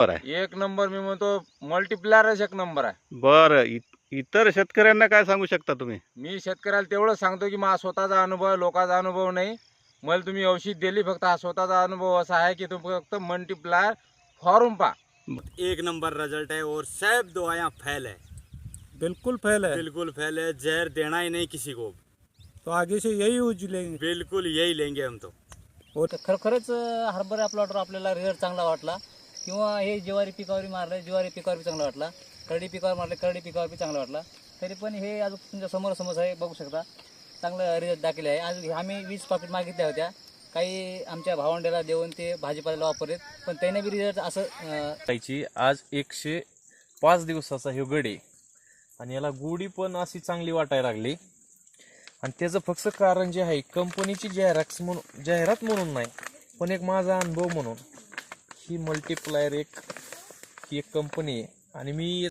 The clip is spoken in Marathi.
बरं आहे. एक नंबर मी म्हणतो, मल्टीप्लायरच एक नंबर आहे. बरं, इतर शेतकऱ्यांना काय सांगू शकता तुम्ही? मी शेतकऱ्याला तेवढं सांगतो की माझा स्वतःचा अनुभव, लोकांचा अनुभव नाही. मला तुम्ही औषध दिली, फक्त हा स्वतःचा अनुभव असा आहे की तुम्ही फक्त मल्टीप्लायर फॉर्म पा. एक नंबर रिजल्ट है और सब दवाइयाँ फेल है, बिल्कुल फैल है। बिल्कुल फेल है। जहर देना ही नहीं किसी को, तो आगे से यही यूज लेंगे। बिल्कुल यही लेंगे हम तो। तर खरंच हरभरा प्लॉटवर आपल्याला रिझल्ट चांगला वाटला, किंवा हे ज्वारी पिकावर मारलं, ज्वारी पिकावर बी चांगला वाटला, करडी पिकावर मारलं, करडी पिकावर बी चांगला वाटला. तरी पण हे अजून तुमच्या समोर आहे, बघू शकता चांगलं रिझल्ट दाखले आहे. आज आम्ही 20 पाकिट मागितल्या होत्या, काही आमच्या भावंड्याला देऊन ते भाजीपाल्याला वापरलेत, पण त्याने बी रिझल्ट असं आज 105 दिवसाचा हे गड आहे आणि याला गोडी पण अशी चांगली वाटायला लागली. आणि त्याचं फक्त कारण जे आहे, कंपनीची जाहिरात म्हणून नाही, पण एक माझा अनुभव म्हणून, ही मल्टीप्लायर ही एक कंपनी आहे आणि मी